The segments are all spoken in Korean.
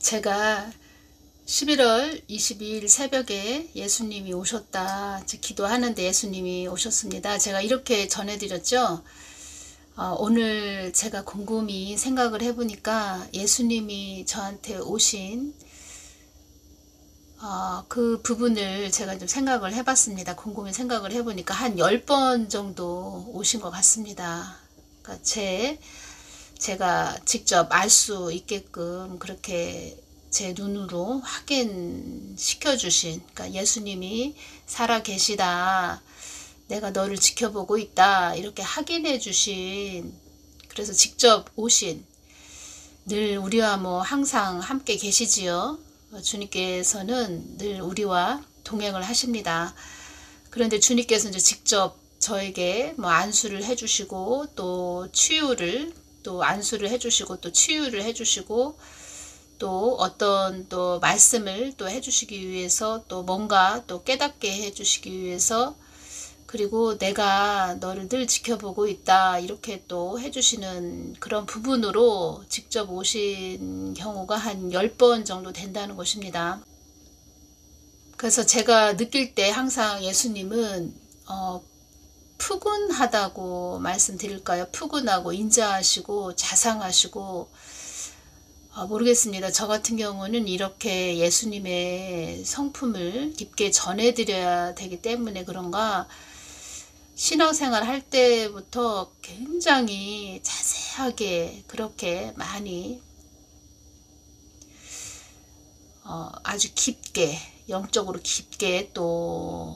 제가 11월 22일 새벽에 예수님이 오셨다 기도하는데 예수님이 오셨습니다. 제가 이렇게 전해드렸죠. 오늘 제가 곰곰이 생각을 해보니까 예수님이 저한테 오신 그 부분을 제가 좀 생각을 해봤습니다. 곰곰이 생각을 해보니까 한 10번 정도 오신 것 같습니다. 그러니까 제가 직접 알 수 있게끔 그렇게 제 눈으로 확인시켜 주신, 그러니까 예수님이 살아 계시다, 내가 너를 지켜보고 있다, 이렇게 확인해 주신, 그래서 직접 오신, 늘 우리와 항상 함께 계시지요. 주님께서는 늘 우리와 동행을 하십니다. 그런데 주님께서 이제 직접 저에게 안수를 해주시고 또 치유를 또 안수를 해주시고 또 치유를 해주시고 또 어떤 또 말씀을 또 해주시기 위해서 또 뭔가 또 깨닫게 해주시기 위해서, 그리고 내가 너를 늘 지켜보고 있다 이렇게 또 해주시는 그런 부분으로 직접 오신 경우가 한 10번 정도 된다는 것입니다. 그래서 제가 느낄 때 항상 예수님은 푸근하다고 말씀드릴까요? 푸근하고 인자하시고 자상하시고, 모르겠습니다. 저 같은 경우는 이렇게 예수님의 성품을 깊게 전해드려야 되기 때문에 그런가, 신앙생활 할 때부터 굉장히 자세하게 그렇게 많이 아주 깊게, 영적으로 깊게 또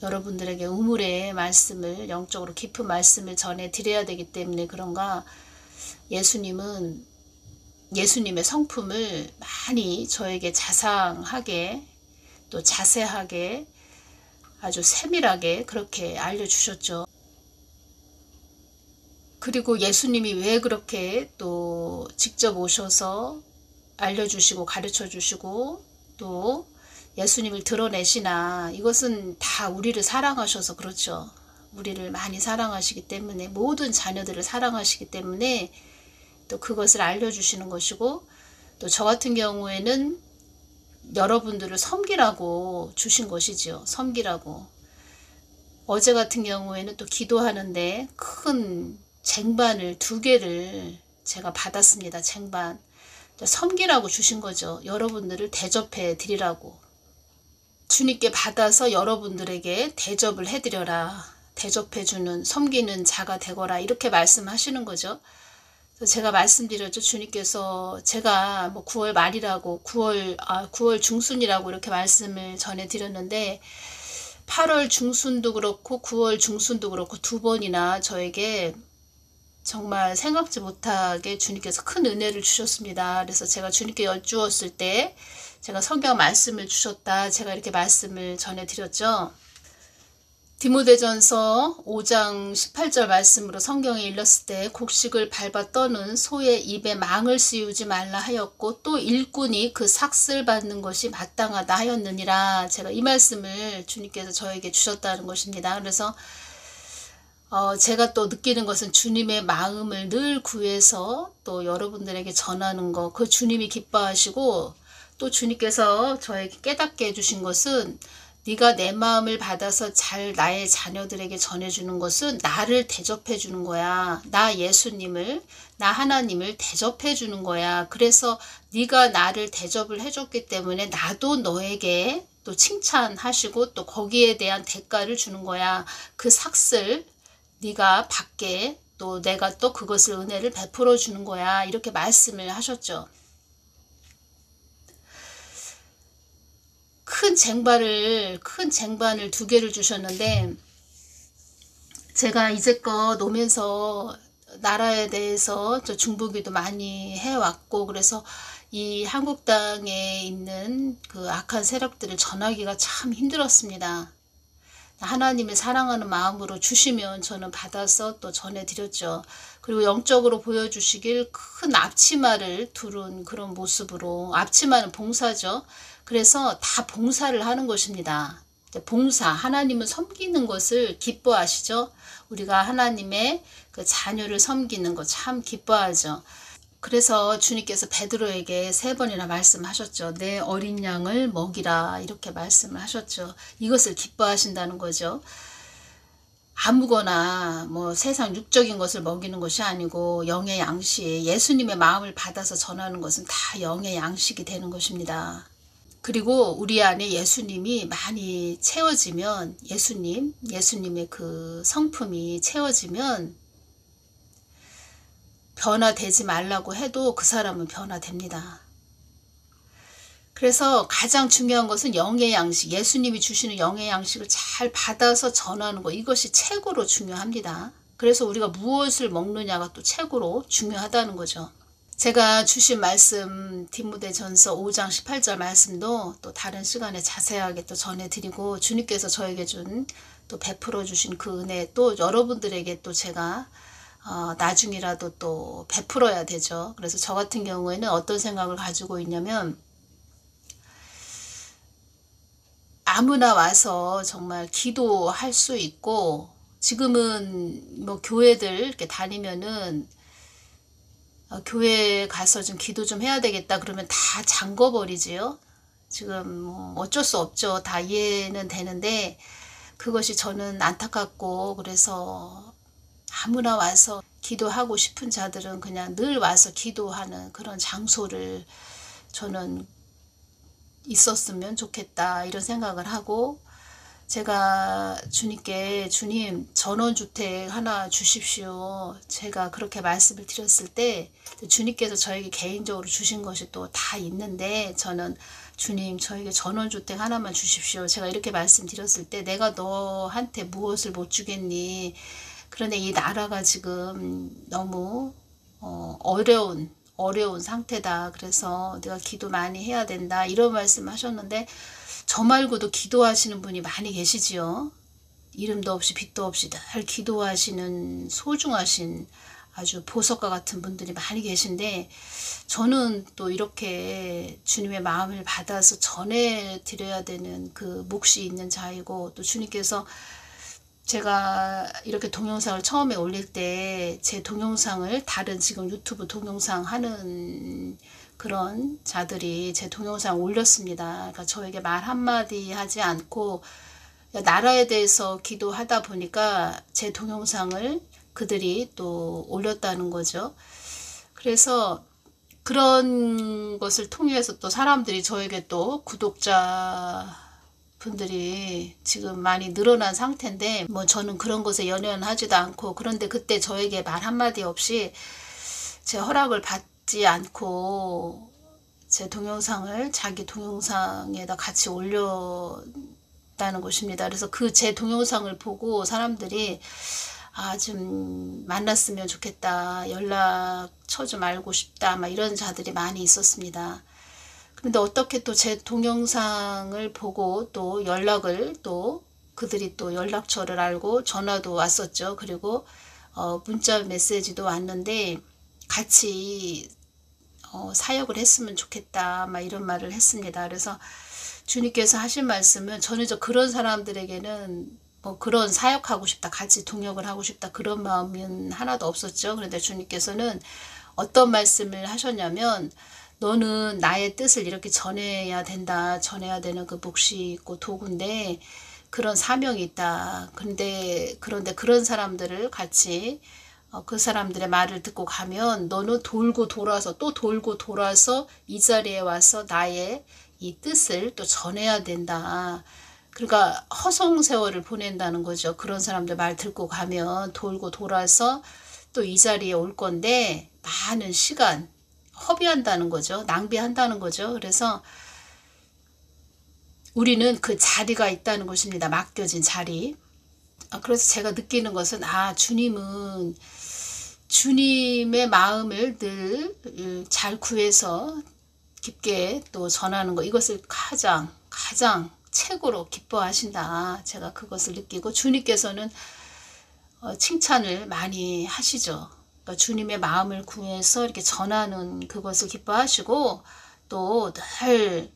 여러분들에게 우물의 말씀을, 영적으로 깊은 말씀을 전해드려야 되기 때문에 그런가, 예수님의 성품을 많이 저에게 자상하게 또 자세하게 아주 세밀하게 그렇게 알려주셨죠. 그리고 예수님이 왜 그렇게 또 직접 오셔서 알려주시고 가르쳐주시고 또 예수님을 드러내시나, 이것은 다 우리를 사랑하셔서 그렇죠. 우리를 많이 사랑하시기 때문에, 모든 자녀들을 사랑하시기 때문에 또 그것을 알려주시는 것이고, 또 저 같은 경우에는 여러분들을 섬기라고 주신 것이죠. 섬기라고. 어제 같은 경우에는 또 기도하는데 큰 쟁반을 2개를 제가 받았습니다. 쟁반. 섬기라고 주신 거죠. 여러분들을 대접해 드리라고. 주님께 받아서 여러분들에게 대접을 해드려라. 대접해주는, 섬기는 자가 되거라. 이렇게 말씀하시는 거죠. 제가 말씀드렸죠. 주님께서 제가 9월 말이라고 9월 중순이라고 이렇게 말씀을 전해드렸는데 8월 중순도 그렇고 9월 중순도 그렇고 2번이나 저에게 정말 생각지 못하게 주님께서 큰 은혜를 주셨습니다. 그래서 제가 주님께 여쭈었을 때 제가 성경 말씀을 주셨다, 제가 이렇게 말씀을 전해드렸죠. 디모데전서 5장 18절 말씀으로 성경에 일렀을 때 곡식을 밟아 떠는 소의 입에 망을 씌우지 말라 하였고 또 일꾼이 그 삭슬 받는 것이 마땅하다 하였느니라. 제가 이 말씀을 주님께서 저에게 주셨다는 것입니다. 그래서 제가 또 느끼는 것은 주님의 마음을 늘 구해서 또 여러분들에게 전하는 것, 그 주님이 기뻐하시고, 또 주님께서 저에게 깨닫게 해주신 것은 네가 내 마음을 받아서 잘 나의 자녀들에게 전해주는 것은 나를 대접해 주는 거야. 나 예수님을, 나 하나님을 대접해 주는 거야. 그래서 네가 나를 대접을 해줬기 때문에 나도 너에게 또 칭찬하시고 또 거기에 대한 대가를 주는 거야. 그 삭슬 네가 받게 또 내가 또 그것을 은혜를 베풀어 주는 거야. 이렇게 말씀을 하셨죠. 큰 쟁반을 2개를 주셨는데, 제가 이제껏 오면서 나라에 대해서 저 중보기도 많이 해왔고, 그래서 이 한국 땅에 있는 그 악한 세력들을 전하기가 참 힘들었습니다. 하나님을 사랑하는 마음으로 주시면 저는 받아서 또 전해드렸죠. 그리고 영적으로 보여주시길 큰 앞치마를 두른 그런 모습으로, 앞치마는 봉사죠. 그래서 다 봉사를 하는 것입니다. 봉사, 하나님을 섬기는 것을 기뻐하시죠. 우리가 하나님의 그 자녀를 섬기는 것 참 기뻐하죠. 그래서 주님께서 베드로에게 3번이나 말씀하셨죠. 내 어린 양을 먹이라 이렇게 말씀을 하셨죠. 이것을 기뻐하신다는 거죠. 아무거나 뭐 세상 육적인 것을 먹이는 것이 아니고 영의 양식, 예수님의 마음을 받아서 전하는 것은 다 영의 양식이 되는 것입니다. 그리고 우리 안에 예수님이 많이 채워지면, 예수님의 그 성품이 채워지면 변화되지 말라고 해도 그 사람은 변화됩니다. 그래서 가장 중요한 것은 영의 양식, 예수님이 주시는 영의 양식을 잘 받아서 전하는 것, 이것이 최고로 중요합니다. 그래서 우리가 무엇을 먹느냐가 또 최고로 중요하다는 거죠. 제가 주신 말씀 디모데전서 5장 18절 말씀도 또 다른 시간에 자세하게 또 전해드리고, 주님께서 저에게 또 베풀어 주신 그 은혜 또 여러분들에게 또 제가 나중이라도 또 베풀어야 되죠. 그래서 저 같은 경우에는 어떤 생각을 가지고 있냐면, 아무나 와서 정말 기도할 수 있고, 지금은 뭐 교회들 이렇게 다니면은 교회 가서 좀 기도 좀 해야 되겠다 그러면 다 잠궈버리지요. 지금 뭐 어쩔 수 없죠. 다 이해는 되는데 그것이 저는 안타깝고, 그래서 아무나 와서 기도하고 싶은 자들은 그냥 늘 와서 기도하는 그런 장소를 저는 있었으면 좋겠다 이런 생각을 하고, 제가 주님께 주님 전원주택 하나 주십시오 제가 그렇게 말씀을 드렸을 때 주님께서 저에게 개인적으로 주신 것이 또 다 있는데, 저는 주님 저에게 전원주택 하나만 주십시오 제가 이렇게 말씀드렸을 때, 내가 너한테 무엇을 못 주겠니, 그런데 이 나라가 지금 너무 어려운 상태다. 그래서 내가 기도 많이 해야 된다. 이런 말씀 하셨는데, 저 말고도 기도하시는 분이 많이 계시지요. 이름도 없이 빛도 없이 늘 기도하시는 소중하신 아주 보석과 같은 분들이 많이 계신데, 저는 또 이렇게 주님의 마음을 받아서 전해드려야 되는 그 몫이 있는 자이고, 또 주님께서 제가 이렇게 동영상을 처음에 올릴 때 제 동영상을 다른 지금 유튜브 동영상 하는 그런 자들이 제 동영상 올렸습니다. 그러니까 저에게 말 한마디 하지 않고 나라에 대해서 기도하다 보니까 제 동영상을 그들이 또 올렸다는 거죠. 그래서 그런 것을 통해서 또 사람들이 저에게 또 구독자 분들이 지금 많이 늘어난 상태인데, 뭐 저는 그런 것에 연연하지도 않고, 그런데 그때 저에게 말 한마디 없이 제 허락을 받지 않고 제 동영상을 자기 동영상에다 같이 올렸다는 것입니다. 그래서 그 제 동영상을 보고 사람들이 좀 만났으면 좋겠다, 연락처 좀 알고 싶다, 막 이런 자들이 많이 있었습니다. 그런데 어떻게 또 제 동영상을 보고 또 연락을 또 그들이 또 연락처를 알고 전화도 왔었죠. 그리고 문자 메시지도 왔는데 같이 사역을 했으면 좋겠다, 막 이런 말을 했습니다. 그래서 주님께서 하신 말씀은, 저는 그런 사람들에게는 뭐 그런 사역하고 싶다, 같이 동역을 하고 싶다 그런 마음은 하나도 없었죠. 그런데 주님께서는 어떤 말씀을 하셨냐면, 너는 나의 뜻을 이렇게 전해야 된다. 전해야 되는 그 몫이 있고 도구인데 그런 사명이 있다. 그런데 그런 사람들을 같이 그 사람들의 말을 듣고 가면 너는 돌고 돌아서 또 돌고 돌아서 이 자리에 와서 나의 이 뜻을 또 전해야 된다. 그러니까 허송세월을 보낸다는 거죠. 그런 사람들 말 듣고 가면 돌고 돌아서 또 이 자리에 올 건데 많은 시간 허비한다는 거죠. 낭비한다는 거죠. 그래서 우리는 그 자리가 있다는 것입니다. 맡겨진 자리. 그래서 제가 느끼는 것은 주님은 주님의 마음을 늘 잘 구해서 깊게 또 전하는 것, 이것을 가장 최고로 기뻐하신다. 제가 그것을 느끼고, 주님께서는 칭찬을 많이 하시죠. 그러니까 주님의 마음을 구해서 이렇게 전하는 그것을 기뻐하시고, 또 늘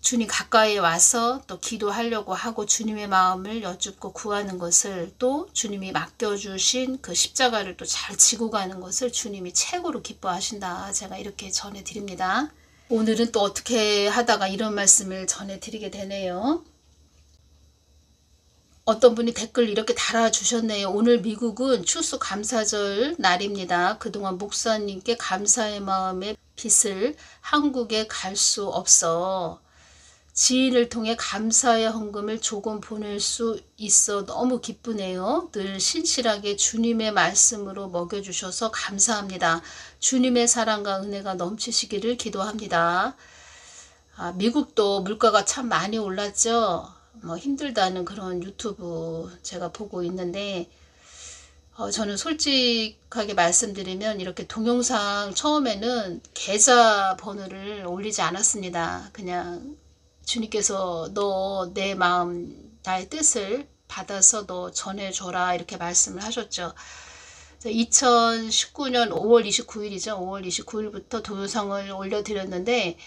주님 가까이 와서 또 기도하려고 하고 주님의 마음을 여쭙고 구하는 것을, 또 주님이 맡겨주신 그 십자가를 또 잘 지고 가는 것을 주님이 최고로 기뻐하신다. 제가 이렇게 전해드립니다. 오늘은 또 어떻게 하다가 이런 말씀을 전해드리게 되네요. 어떤 분이 댓글 이렇게 달아주셨네요. 오늘 미국은 추수감사절 날입니다. 그동안 목사님께 감사의 마음의 빛을 한국에 갈 수 없어 지인을 통해 감사의 헌금을 조금 보낼 수 있어 너무 기쁘네요. 늘 신실하게 주님의 말씀으로 먹여주셔서 감사합니다. 주님의 사랑과 은혜가 넘치시기를 기도합니다. 미국도 물가가 참 많이 올랐죠. 힘들다는 그런 유튜브 제가 보고 있는데, 저는 솔직하게 말씀드리면 이렇게 동영상 처음에는 계좌번호를 올리지 않았습니다. 그냥 주님께서 너 내 마음 나의 뜻을 받아서 너 전해줘라 이렇게 말씀을 하셨죠. 2019년 5월 29일이죠. 5월 29일부터 동영상을 올려드렸는데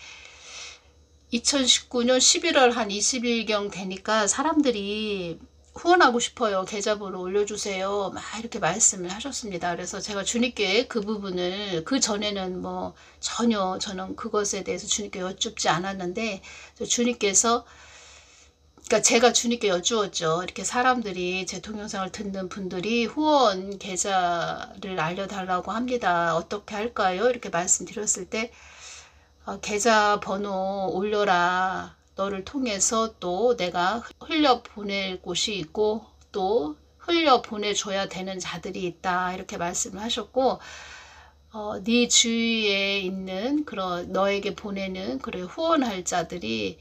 2019년 11월 한 20일경 되니까 사람들이 후원하고 싶어요. 계좌번호 올려주세요. 막 이렇게 말씀을 하셨습니다. 그래서 제가 주님께 그 부분을, 그 전에는 뭐 전혀 저는 그것에 대해서 주님께 여쭙지 않았는데, 주님께서, 그러니까 제가 주님께 여쭈었죠. 이렇게 사람들이, 제 동영상을 듣는 분들이 후원 계좌를 알려달라고 합니다. 어떻게 할까요? 이렇게 말씀드렸을 때, 계좌번호 올려라. 너를 통해서 또 내가 흘려보낼 곳이 있고 또 흘려보내줘야 되는 자들이 있다. 이렇게 말씀을 하셨고, 네 주위에 있는 그런 너에게 보내는 그런 후원할 자들이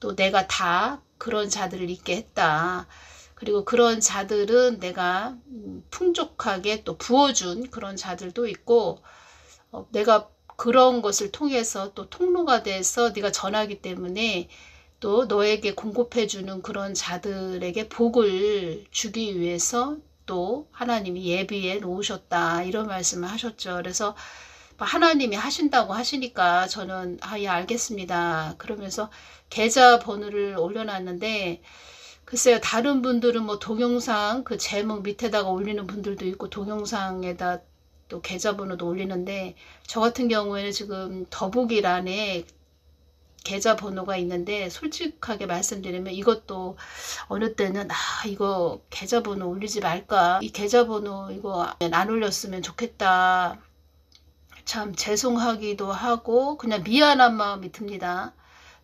또 내가 다 그런 자들을 있게 했다. 그리고 그런 자들은 내가 풍족하게 또 부어준 그런 자들도 있고, 내가 그런 것을 통해서 또 통로가 돼서 네가 전하기 때문에 또 너에게 공급해주는 그런 자들에게 복을 주기 위해서 또 하나님이 예비해 놓으셨다. 이런 말씀을 하셨죠. 그래서 하나님이 하신다고 하시니까 저는 예 알겠습니다. 그러면서 계좌번호를 올려놨는데, 글쎄요, 다른 분들은 뭐 동영상 그 제목 밑에다가 올리는 분들도 있고 동영상에다 또 계좌번호도 올리는데, 저 같은 경우에는 지금 더보기란에 계좌번호가 있는데, 솔직하게 말씀드리면 이것도 어느 때는 이거 계좌번호 올리지 말까, 이 계좌번호 이거 안 올렸으면 좋겠다, 참 죄송하기도 하고 그냥 미안한 마음이 듭니다.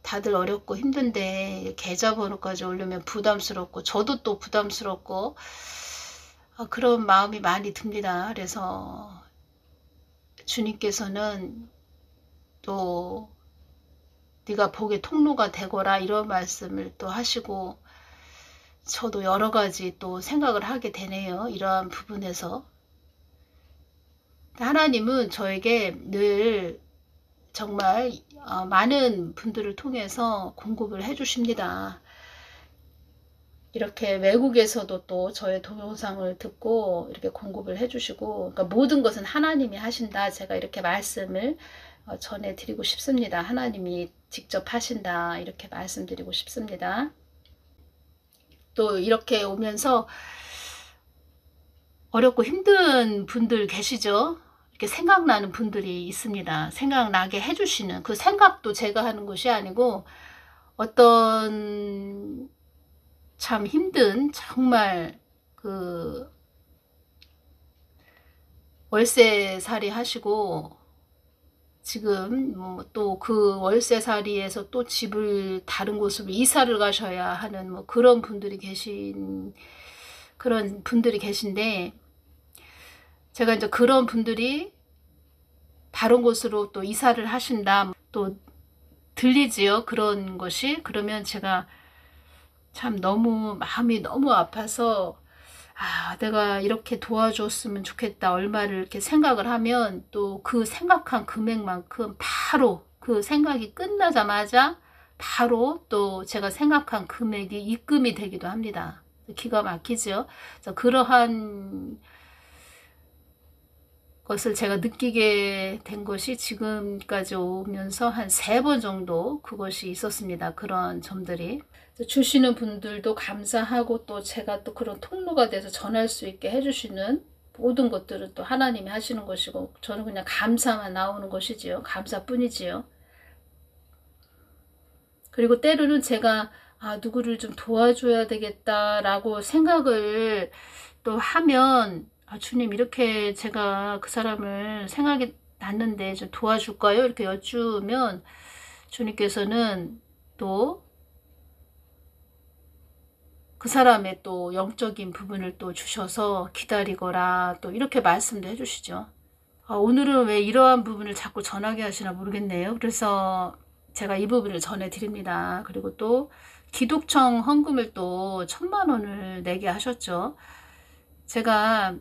다들 어렵고 힘든데 계좌번호까지 올리면 부담스럽고 저도 또 부담스럽고 그런 마음이 많이 듭니다. 그래서 주님께서는 또 네가 복의 통로가 되거라 이런 말씀을 또 하시고, 저도 여러 가지 또 생각을 하게 되네요. 이러한 부분에서 하나님은 저에게 늘 정말 많은 분들을 통해서 공급을 해 주십니다. 이렇게 외국에서도 또 저의 동영상을 듣고 이렇게 공급을 해 주시고, 그러니까 모든 것은 하나님이 하신다. 제가 이렇게 말씀을 전해드리고 싶습니다. 하나님이 직접 하신다. 이렇게 말씀드리고 싶습니다. 또 이렇게 오면서 어렵고 힘든 분들 계시죠? 이렇게 생각나는 분들이 있습니다. 생각나게 해주시는 그 생각도 제가 하는 것이 아니고, 어떤 참 힘든, 정말 그 월세살이 하시고 지금 또 그 월세살이에서 또 집을 다른 곳으로 이사를 가셔야 하는 뭐 그런 분들이 계신데, 제가 이제 그런 분들이 다른 곳으로 또 이사를 하신다, 또 들리지요, 그런 것이. 그러면 제가 참 너무 마음이 너무 아파서 내가 이렇게 도와줬으면 좋겠다, 얼마를 이렇게 생각을 하면 또 그 생각한 금액만큼 바로 그 생각이 끝나자마자 바로 또 제가 생각한 금액이 입금이 되기도 합니다. 기가 막히죠. 그래서 그러한 것을 제가 느끼게 된 것이 지금까지 오면서 한 3번 정도 그것이 있었습니다. 그런 점들이. 주시는 분들도 감사하고 또 제가 또 그런 통로가 돼서 전할 수 있게 해주시는 모든 것들은 또 하나님이 하시는 것이고 저는 그냥 감사만 나오는 것이지요. 감사뿐이지요. 그리고 때로는 제가 누구를 좀 도와줘야 되겠다라고 생각을 또 하면 주님 이렇게 제가 그 사람을 생각이 났는데 좀 도와줄까요? 이렇게 여쭈면 주님께서는 또 그 사람의 또 영적인 부분을 또 주셔서 기다리거라 또 이렇게 말씀도 해주시죠. 오늘은 왜 이러한 부분을 자꾸 전하게 하시나 모르겠네요. 그래서 제가 이 부분을 전해드립니다. 그리고 또 기독청 헌금을 또 1000만 원을 내게 하셨죠. 제가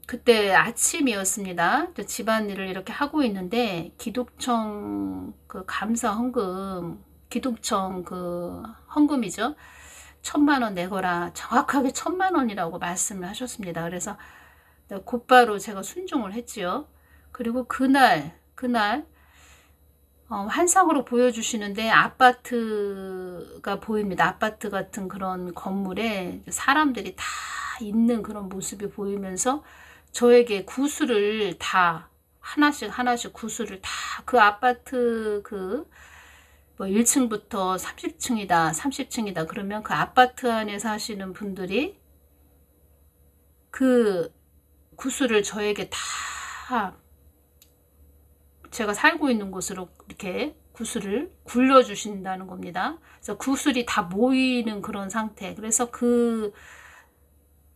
그때 아침이었습니다. 집안일을 이렇게 하고 있는데 기독청 그 감사 헌금, 기독청 그 헌금이죠. 1000만 원 내거라. 정확하게 1000만 원이라고 말씀을 하셨습니다. 그래서 곧바로 제가 순종을 했지요. 그리고 그날 환상으로 보여주시는데 아파트가 보입니다. 아파트 같은 그런 건물에 사람들이 다 있는 그런 모습이 보이면서 저에게 구슬을 다 하나씩 구슬을 다 그 아파트 뭐 1층부터 30층이다 그러면 그 아파트 안에 사시는 분들이 그 구슬을 저에게 다 제가 살고 있는 곳으로 이렇게 구슬을 굴려주신다는 겁니다. 그래서 구슬이 다 모이는 그런 상태. 그래서 그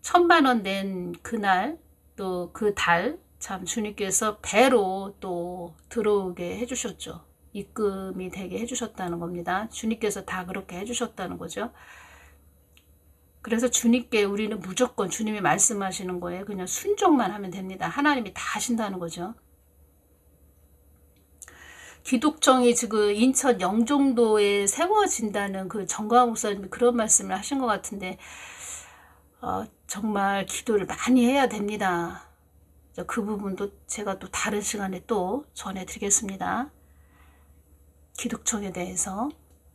1000만 원 낸 그날 또 그 달 참 주님께서 배로 또 들어오게 해주셨죠. 입금이 되게 해주셨다는 겁니다. 주님께서 다 그렇게 해주셨다는 거죠. 그래서 주님께 우리는 무조건 주님이 말씀하시는 거에 그냥 순종만 하면 됩니다. 하나님이 다 하신다는 거죠. 기독청이 지금 인천 영종도에 세워진다는 그 정광 목사님이 그런 말씀을 하신 것 같은데 정말 기도를 많이 해야 됩니다. 그 부분도 제가 또 다른 시간에 또 전해드리겠습니다. 기독청에 대해서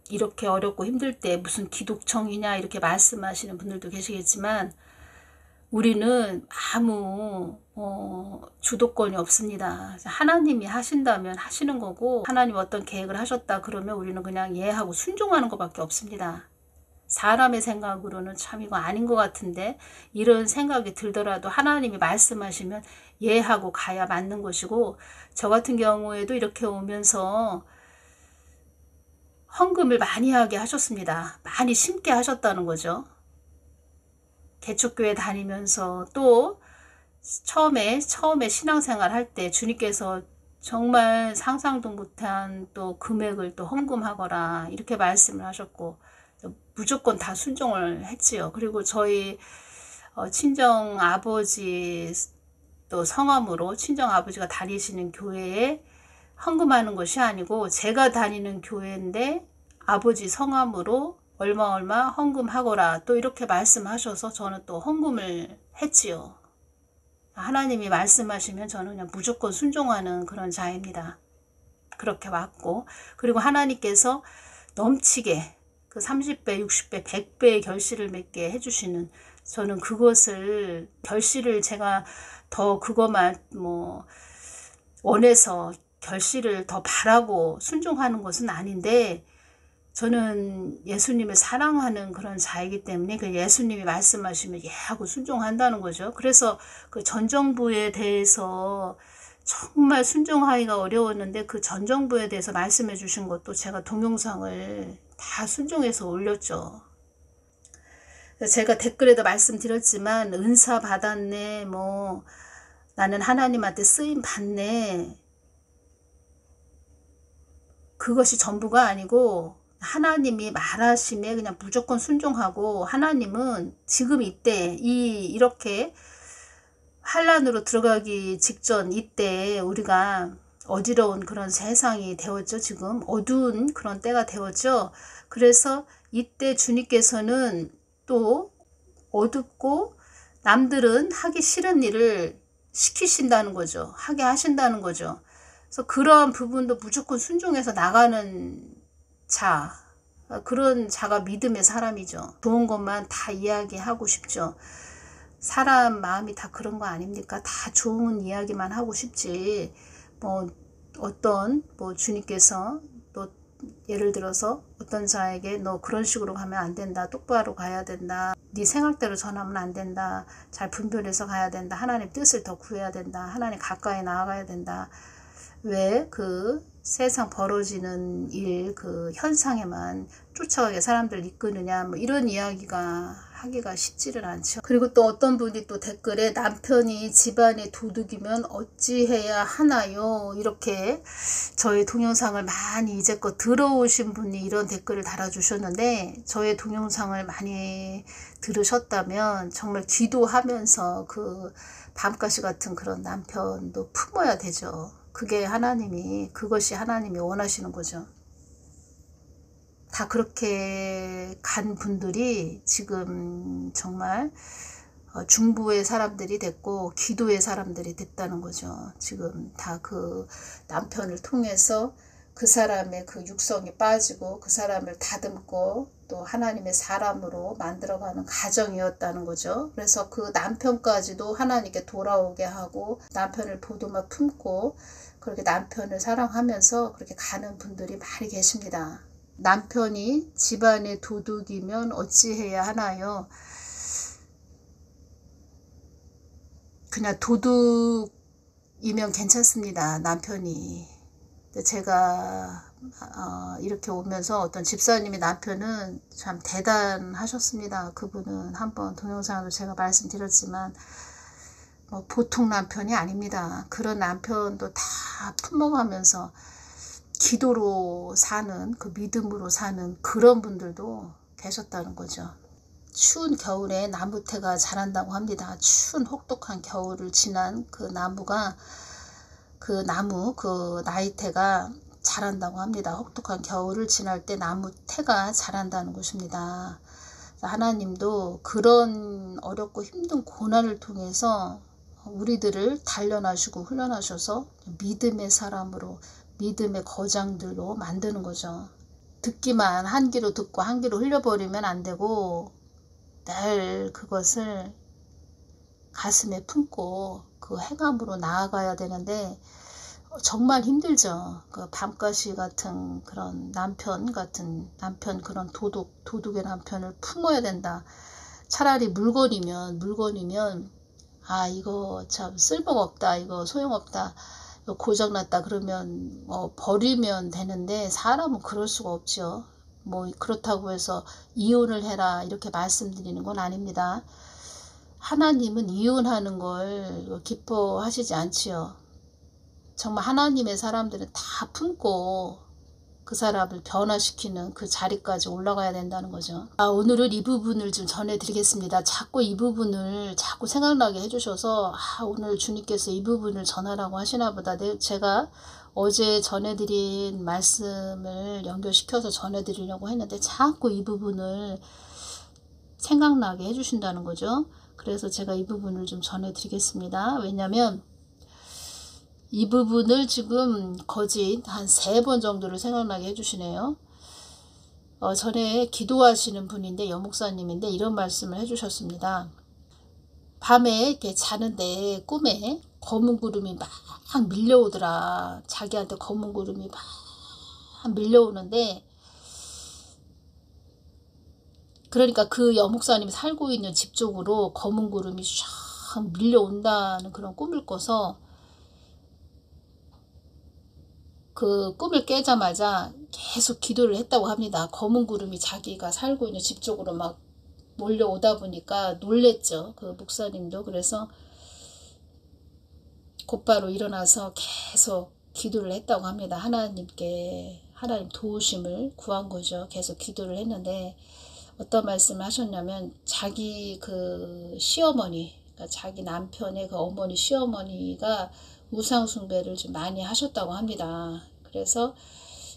이렇게 어렵고 힘들 때 무슨 기독청이냐 이렇게 말씀하시는 분들도 계시겠지만 우리는 아무 주도권이 없습니다. 하나님이 하신다면 하시는 거고 하나님 어떤 계획을 하셨다 그러면 우리는 그냥 예하고 순종하는 것밖에 없습니다. 사람의 생각으로는 참 이거 아닌 것 같은데 이런 생각이 들더라도 하나님이 말씀하시면 예하고 가야 맞는 것이고 저 같은 경우에도 이렇게 오면서 헌금을 많이 하게 하셨습니다. 많이 심게 하셨다는 거죠. 개척교회 다니면서 또 처음에 신앙생활 할 때 주님께서 정말 상상도 못한 또 금액을 또 헌금하거라 이렇게 말씀을 하셨고 무조건 다 순종을 했지요. 그리고 저희 친정 아버지 또 성함으로 친정 아버지가 다니시는 교회에 헌금하는 것이 아니고 제가 다니는 교회인데 아버지 성함으로 얼마 헌금하거라 또 이렇게 말씀하셔서 저는 또 헌금을 했지요. 하나님이 말씀하시면 저는 그냥 무조건 순종하는 그런 자입니다. 그렇게 왔고 그리고 하나님께서 넘치게 그 30배, 60배, 100배의 결실을 맺게 해주시는 저는 그것을 결실을 제가 더 그것만 원해서 결실을 더 바라고 순종하는 것은 아닌데 저는 예수님을 사랑하는 그런 자이기 때문에 그 예수님이 말씀하시면 예하고 순종한다는 거죠. 그래서 그 전 정부에 대해서 정말 순종하기가 어려웠는데 그 전 정부에 대해서 말씀해 주신 것도 제가 동영상을 다 순종해서 올렸죠. 제가 댓글에도 말씀드렸지만 은사 받았네 나는 하나님한테 쓰임 받네 그것이 전부가 아니고 하나님이 말하심에 그냥 무조건 순종하고 하나님은 지금 이때 이렇게 환란으로 들어가기 직전 이때 우리가 어지러운 그런 세상이 되었죠. 지금 어두운 그런 때가 되었죠. 그래서 이때 주님께서는 또 어둡고 남들은 하기 싫은 일을 시키신다는 거죠. 하게 하신다는 거죠. 그래서 그런 부분도 무조건 순종해서 나가는 자, 그런 자가 믿음의 사람이죠. 좋은 것만 다 이야기하고 싶죠. 사람 마음이 다 그런 거 아닙니까? 다 좋은 이야기만 하고 싶지. 뭐 어떤 주님께서 또 예를 들어서 어떤 자에게 너 그런 식으로 가면 안 된다. 똑바로 가야 된다. 네 생각대로 전하면 안 된다. 잘 분별해서 가야 된다. 하나님 뜻을 더 구해야 된다. 하나님 가까이 나아가야 된다. 왜 그 세상 벌어지는 일, 그 현상에만 쫓아가게 사람들 이끄느냐, 뭐 이런 이야기가 하기가 쉽지를 않죠. 그리고 또 어떤 분이 또 댓글에 남편이 집안의 도둑이면 어찌해야 하나요? 이렇게 저의 동영상을 많이 이제껏 들어오신 분이 이런 댓글을 달아주셨는데, 저의 동영상을 많이 들으셨다면 정말 기도하면서 그 밤가시 같은 그런 남편도 품어야 되죠. 그것이 하나님이 원하시는 거죠. 다 그렇게 간 분들이 지금 정말 중부의 사람들이 됐고 기도의 사람들이 됐다는 거죠. 지금 다 그 남편을 통해서 그 사람의 그 육성이 빠지고 그 사람을 다듬고 또 하나님의 사람으로 만들어가는 가정이었다는 거죠. 그래서 그 남편까지도 하나님께 돌아오게 하고 남편을 보도막 품고 그렇게 남편을 사랑하면서 그렇게 가는 분들이 많이 계십니다. 남편이 집안의 도둑이면 어찌해야 하나요? 그냥 도둑이면 괜찮습니다. 남편이. 제가 이렇게 오면서 어떤 집사님의 남편은 참 대단하셨습니다. 그분은 한번 동영상으로 제가 말씀드렸지만 보통 남편이 아닙니다. 그런 남편도 다 품어가면서 기도로 사는, 그 믿음으로 사는 그런 분들도 계셨다는 거죠. 추운 겨울에 나무태가 자란다고 합니다. 추운 혹독한 겨울을 지난 그 나무가 그 나이테가 자란다고 합니다. 혹독한 겨울을 지날 때 나무태가 자란다는 것입니다. 하나님도 그런 어렵고 힘든 고난을 통해서 우리들을 단련하시고 훈련하셔서 믿음의 사람으로, 믿음의 거장들로 만드는 거죠. 듣기만 한 귀로 듣고 한 귀로 흘려버리면 안 되고 늘 그것을 가슴에 품고 그 행함으로 나아가야 되는데 정말 힘들죠. 그 밤가시 같은 그런 남편 그런 도둑의 남편을 품어야 된다. 차라리 물건이면 이거 참 쓸모가 없다. 이거 소용없다. 이거 고장났다. 그러면 버리면 되는데 사람은 그럴 수가 없죠. 그렇다고 해서 이혼을 해라 이렇게 말씀드리는 건 아닙니다. 하나님은 이혼하는 걸 기뻐하시지 않지요. 정말 하나님의 사람들은 다 품고 그 사람을 변화시키는 그 자리까지 올라가야 된다는 거죠. 오늘은 이 부분을 좀 전해드리겠습니다. 자꾸 이 부분을 자꾸 생각나게 해주셔서 오늘 주님께서 이 부분을 전하라고 하시나 보다. 제가 어제 전해드린 말씀을 연결시켜서 전해드리려고 했는데 자꾸 이 부분을 생각나게 해주신다는 거죠. 그래서 제가 이 부분을 좀 전해드리겠습니다. 왜냐하면 이 부분을 지금 거짓 한 3번 정도를 생각나게 해주시네요. 전에 기도하시는 분인데 여목사님인데 이런 말씀을 해주셨습니다. 밤에 이렇게 자는데 꿈에 검은 구름이 막 밀려오더라. 자기한테 검은 구름이 막 밀려오는데 그러니까 그 여목사님이 살고 있는 집 쪽으로 검은 구름이 쫙 밀려온다는 그런 꿈을 꿔서 그 꿈을 깨자마자 계속 기도를 했다고 합니다. 검은 구름이 자기가 살고 있는 집 쪽으로 막 몰려오다 보니까 놀랬죠. 그 목사님도. 그래서 곧바로 일어나서 계속 기도를 했다고 합니다. 하나님께 하나님 도우심을 구한 거죠. 계속 기도를 했는데 어떤 말씀을 하셨냐면 자기 그 시어머니, 그러니까 자기 남편의 그 어머니 시어머니가 우상 숭배를 좀 많이 하셨다고 합니다. 그래서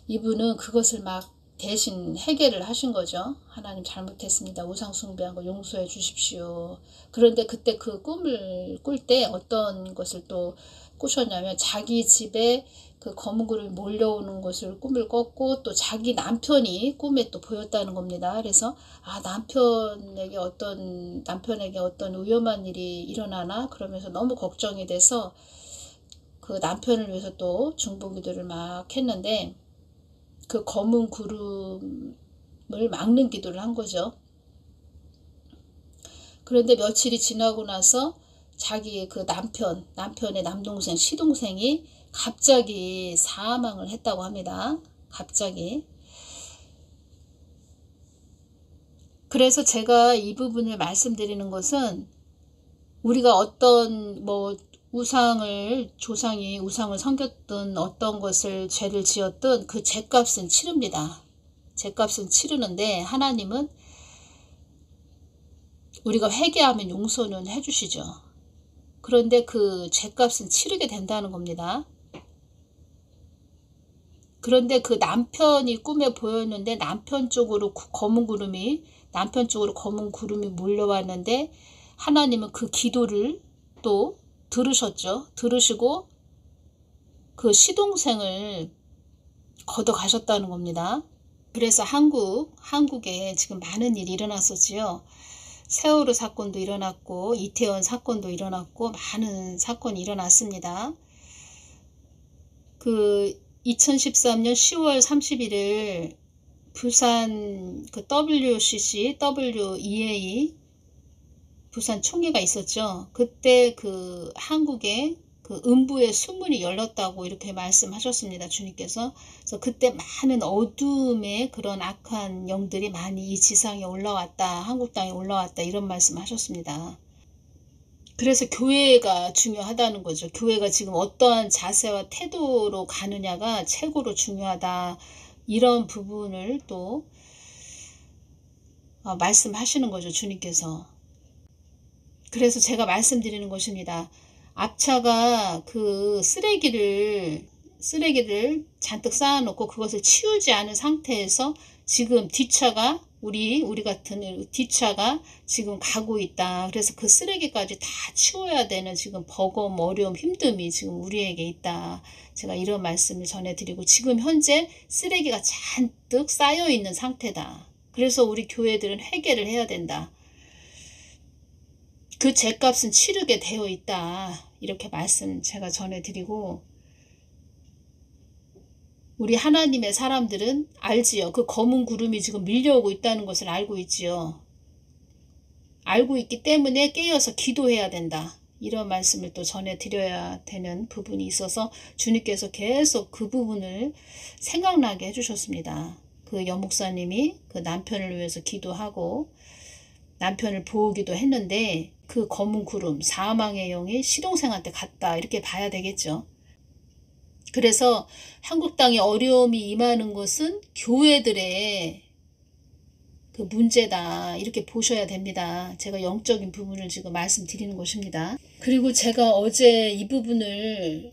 이분은 그것을 막 대신 해결을 하신 거죠. 하나님 잘못했습니다. 우상 숭배한 거 용서해 주십시오. 그런데 그때 그 꿈을 꿀 때 어떤 것을 또 꾸셨냐면 자기 집에 그 검은 구름이 몰려오는 것을 꿈을 꿨고 또 자기 남편이 꿈에 또 보였다는 겁니다. 그래서 남편에게 어떤 위험한 일이 일어나나 그러면서 너무 걱정이 돼서 그 남편을 위해서 또 중보기도를 막 했는데 그 검은 구름을 막는 기도를 한 거죠. 그런데 며칠이 지나고 나서 자기 그 남편의 남동생, 시동생이 갑자기 사망을 했다고 합니다. 갑자기. 그래서 제가 이 부분을 말씀드리는 것은 우리가 어떤 조상이 우상을 섬겼든 어떤 것을 죄를 지었든 그 죄값은 치릅니다. 죄값은 치르는데 하나님은 우리가 회개하면 용서는 해주시죠. 그런데 그 죄값은 치르게 된다는 겁니다. 그런데 그 남편이 꿈에 보였는데 남편 쪽으로 검은 구름이 몰려왔는데 하나님은 그 기도를 또 들으셨죠. 들으시고 그 시동생을 걷어가셨다는 겁니다. 그래서 한국에 지금 많은 일이 일어났었지요. 세월호 사건도 일어났고 이태원 사건도 일어났고 많은 사건이 일어났습니다. 그 2013년 10월 31일 부산 그 WEA 부산 총회가 있었죠. 그때 그 한국에 그 음부의 수문이 열렸다고 이렇게 말씀하셨습니다. 주님께서. 그래서 그때 많은 어둠의 그런 악한 영들이 많이 이 지상에 올라왔다. 한국 땅에 올라왔다. 이런 말씀하셨습니다. 그래서 교회가 중요하다는 거죠. 교회가 지금 어떠한 자세와 태도로 가느냐가 최고로 중요하다. 이런 부분을 또 말씀하시는 거죠. 주님께서. 그래서 제가 말씀드리는 것입니다. 앞차가 그 쓰레기를 잔뜩 쌓아놓고 그것을 치우지 않은 상태에서 지금 뒷차가 우리 같은 뒷차가 지금 가고 있다. 그래서 그 쓰레기까지 다 치워야 되는 지금 버거움, 어려움, 힘듦이 지금 우리에게 있다. 제가 이런 말씀을 전해드리고 지금 현재 쓰레기가 잔뜩 쌓여 있는 상태다. 그래서 우리 교회들은 회개를 해야 된다. 그 죄값은 치르게 되어 있다. 이렇게 말씀 제가 전해드리고 우리 하나님의 사람들은 알지요. 그 검은 구름이 지금 밀려오고 있다는 것을 알고 있지요. 알고 있기 때문에 깨어서 기도해야 된다. 이런 말씀을 또 전해드려야 되는 부분이 있어서 주님께서 계속 그 부분을 생각나게 해주셨습니다. 그 여목사님이 그 남편을 위해서 기도하고 남편을 보기도 했는데 그 검은 구름, 사망의 영이 시동생한테 갔다. 이렇게 봐야 되겠죠. 그래서 한국 땅에 어려움이 임하는 것은 교회들의 그 문제다. 이렇게 보셔야 됩니다. 제가 영적인 부분을 지금 말씀드리는 것입니다. 그리고 제가 어제 이 부분을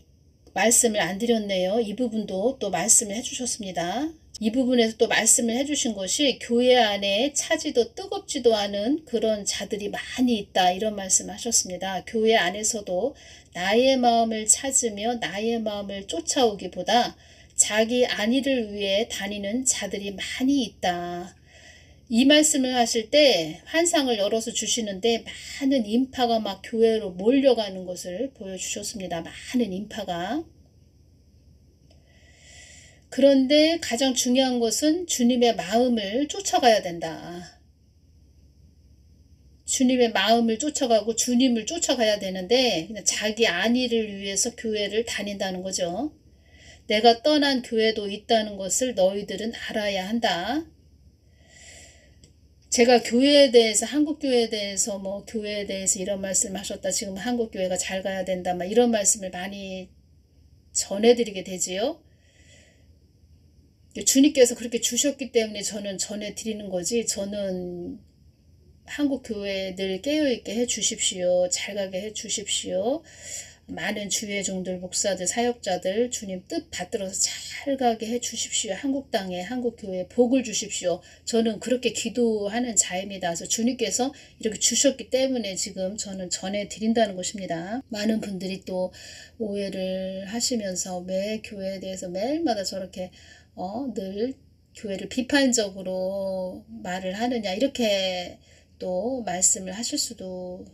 말씀을 안 드렸네요. 이 부분도 또 말씀을 해주셨습니다. 이 부분에서 또 말씀을 해주신 것이 교회 안에 차지도 뜨겁지도 않은 그런 자들이 많이 있다. 이런 말씀을 하셨습니다. 교회 안에서도 나의 마음을 찾으며 나의 마음을 쫓아오기보다 자기 안위를 위해 다니는 자들이 많이 있다. 이 말씀을 하실 때 환상을 열어서 주시는데 많은 인파가 막 교회로 몰려가는 것을 보여주셨습니다. 많은 인파가. 그런데 가장 중요한 것은 주님의 마음을 쫓아가야 된다. 주님의 마음을 쫓아가고 주님을 쫓아가야 되는데 그냥 자기 안위를 위해서 교회를 다닌다는 거죠. 내가 떠난 교회도 있다는 것을 너희들은 알아야 한다. 제가 교회에 대해서 한국 교회에 대해서 교회에 대해서 이런 말씀을 하셨다. 지금 한국 교회가 잘 가야 된다. 막 이런 말씀을 많이 전해드리게 되지요. 주님께서 그렇게 주셨기 때문에 저는 전해드리는 거지. 저는 한국 교회 늘 깨어있게 해 주십시오. 잘 가게 해 주십시오. 많은 주의 종들, 목사들, 사역자들 주님 뜻 받들어서 잘 가게 해 주십시오. 한국 땅에, 한국 교회에 복을 주십시오. 저는 그렇게 기도하는 자입니다. 그래서 주님께서 이렇게 주셨기 때문에 지금 저는 전해드린다는 것입니다. 많은 분들이 또 오해를 하시면서 매 교회에 대해서 매일마다 저렇게 늘 교회를 비판적으로 말을 하느냐 이렇게 또 말씀을 하실 수도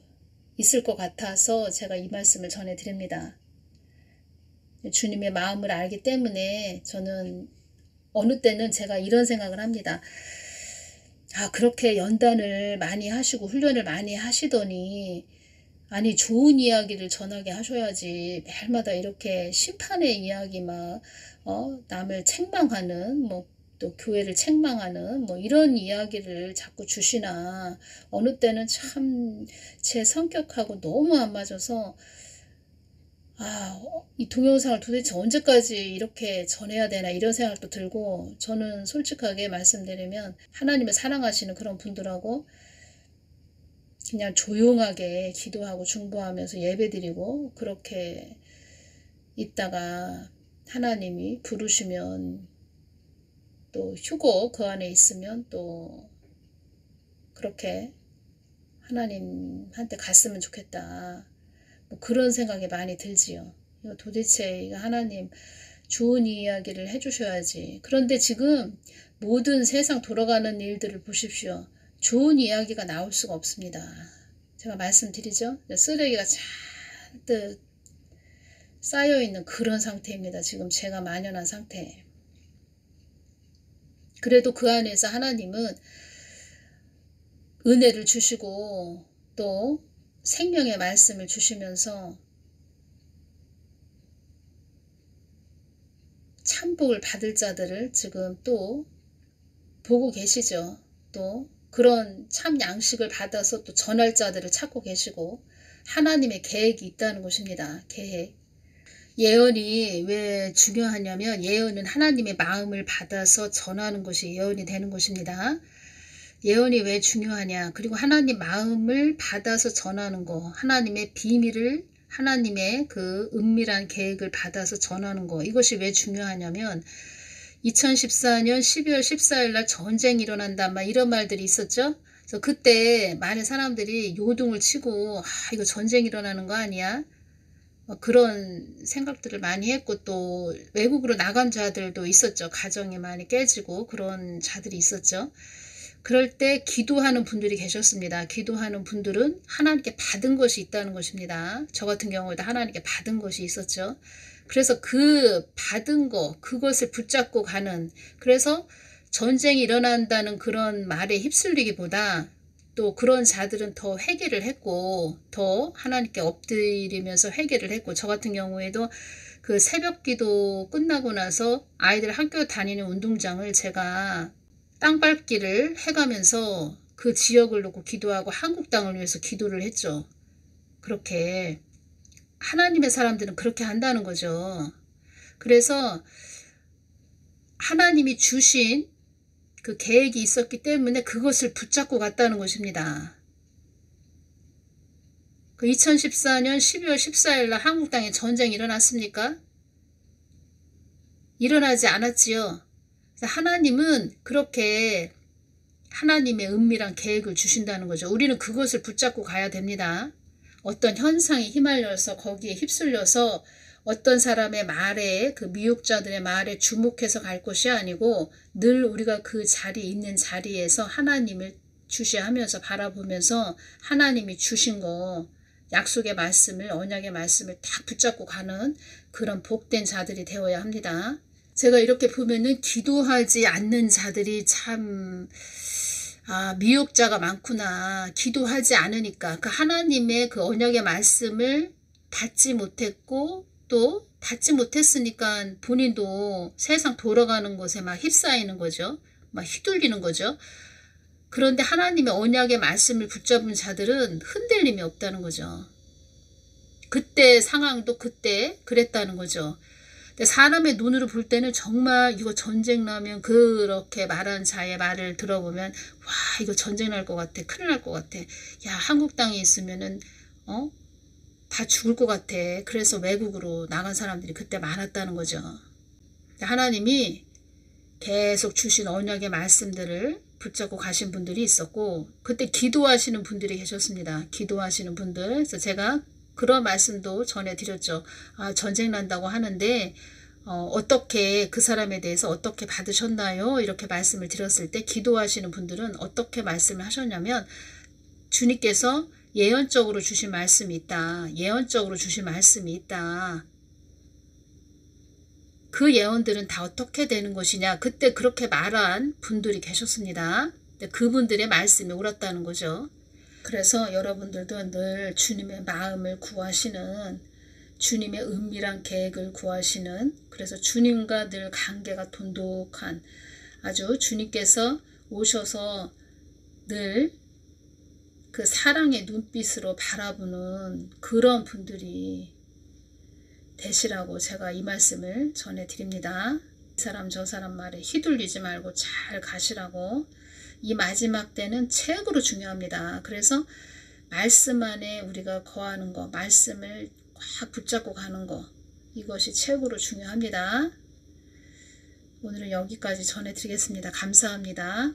있을 것 같아서 제가 이 말씀을 전해드립니다. 주님의 마음을 알기 때문에 저는 어느 때는 제가 이런 생각을 합니다. 그렇게 연단을 많이 하시고 훈련을 많이 하시더니 아니 좋은 이야기를 전하게 하셔야지 매일마다 이렇게 심판의 이야기 막 남을 책망하는 또 교회를 책망하는 이런 이야기를 자꾸 주시나 어느 때는 참 제 성격하고 너무 안 맞아서 이 동영상을 도대체 언제까지 이렇게 전해야 되나 이런 생각도 들고 저는 솔직하게 말씀드리면 하나님을 사랑하시는 그런 분들하고 그냥 조용하게 기도하고 중보하면서 예배드리고 그렇게 있다가 하나님이 부르시면 또 휴고 그 안에 있으면 또 그렇게 하나님한테 갔으면 좋겠다. 그런 생각이 많이 들지요. 도대체 하나님 좋은 이야기를 해주셔야지. 그런데 지금 모든 세상 돌아가는 일들을 보십시오. 좋은 이야기가 나올 수가 없습니다. 제가 말씀드리죠. 쓰레기가 잔뜩 쌓여있는 그런 상태입니다. 지금 제가 만연한 상태. 그래도 그 안에서 하나님은 은혜를 주시고 또 생명의 말씀을 주시면서 참복을 받을 자들을 지금 또 보고 계시죠. 또 그런 참 양식을 받아서 또 전할 자들을 찾고 계시고 하나님의 계획이 있다는 것입니다. 계획. 예언이 왜 중요하냐면 예언은 하나님의 마음을 받아서 전하는 것이 예언이 되는 것입니다. 예언이 왜 중요하냐. 그리고 하나님 마음을 받아서 전하는 거. 하나님의 비밀을 하나님의 그 은밀한 계획을 받아서 전하는 거. 이것이 왜 중요하냐면 2014년 12월 14일 날 전쟁이 일어난다 막 이런 말들이 있었죠. 그래서 그때 많은 사람들이 요동을 치고 이거 전쟁이 일어나는 거 아니야? 그런 생각들을 많이 했고 또 외국으로 나간 자들도 있었죠. 가정이 많이 깨지고 그런 자들이 있었죠. 그럴 때 기도하는 분들이 계셨습니다. 기도하는 분들은 하나님께 받은 것이 있다는 것입니다. 저 같은 경우에도 하나님께 받은 것이 있었죠. 그래서 그 받은 거 그것을 붙잡고 가는 그래서 전쟁이 일어난다는 그런 말에 휩쓸리기보다 또 그런 자들은 더 회개를 했고 더 하나님께 엎드리면서 회개를 했고 저 같은 경우에도 그 새벽기도 끝나고 나서 아이들 학교 다니는 운동장을 제가 땅밟기를 해가면서 그 지역을 놓고 기도하고 한국 땅을 위해서 기도를 했죠. 그렇게 하나님의 사람들은 그렇게 한다는 거죠. 그래서 하나님이 주신 그 계획이 있었기 때문에 그것을 붙잡고 갔다는 것입니다. 그 2014년 12월 14일 날 한국 땅에 전쟁이 일어났습니까? 일어나지 않았지요. 하나님은 그렇게 하나님의 은밀한 계획을 주신다는 거죠. 우리는 그것을 붙잡고 가야 됩니다. 어떤 현상에 휘말려서 거기에 휩쓸려서 어떤 사람의 말에 그 미혹자들의 말에 주목해서 갈 것이 아니고 늘 우리가 그 자리에 있는 자리에서 하나님을 주시하면서 바라보면서 하나님이 주신 거 약속의 말씀을 언약의 말씀을 딱 붙잡고 가는 그런 복된 자들이 되어야 합니다. 제가 이렇게 보면은 기도하지 않는 자들이 참 미혹자가 많구나. 기도하지 않으니까 그 하나님의 그 언약의 말씀을 받지 못했고 또 받지 못했으니까 본인도 세상 돌아가는 것에 막 휩싸이는 거죠. 막 휘둘리는 거죠. 그런데 하나님의 언약의 말씀을 붙잡은 자들은 흔들림이 없다는 거죠. 그때 상황도 그때 그랬다는 거죠. 사람의 눈으로 볼 때는 정말 이거 전쟁 나면 그렇게 말한 자의 말을 들어보면 와 이거 전쟁 날 것 같아. 큰일 날 것 같아. 야 한국 땅에 있으면은 다 죽을 것 같아. 그래서 외국으로 나간 사람들이 그때 많았다는 거죠. 하나님이 계속 주신 언약의 말씀들을 붙잡고 가신 분들이 있었고, 그때 기도하시는 분들이 계셨습니다. 기도하시는 분들. 그래서 제가 그런 말씀도 전해드렸죠. 전쟁 난다고 하는데 어떻게 그 사람에 대해서 어떻게 받으셨나요? 이렇게 말씀을 드렸을 때 기도하시는 분들은 어떻게 말씀을 하셨냐면, 주님께서 예언적으로 주신 말씀이 있다. 예언적으로 주신 말씀이 있다. 그 예언들은 다 어떻게 되는 것이냐. 그때 그렇게 말한 분들이 계셨습니다. 그분들의 말씀이 옳았다는 거죠. 그래서 여러분들도 늘 주님의 마음을 구하시는, 주님의 은밀한 계획을 구하시는, 그래서 주님과 늘 관계가 돈독한, 아주 주님께서 오셔서 늘 그 사랑의 눈빛으로 바라보는 그런 분들이 되시라고 제가 이 말씀을 전해드립니다. 이 사람 저 사람 말에 휘둘리지 말고 잘 가시라고. 이 마지막 때는 최고로 중요합니다. 그래서 말씀 안에 우리가 거하는 거, 말씀을 꽉 붙잡고 가는 거, 이것이 최고로 중요합니다. 오늘은 여기까지 전해드리겠습니다. 감사합니다.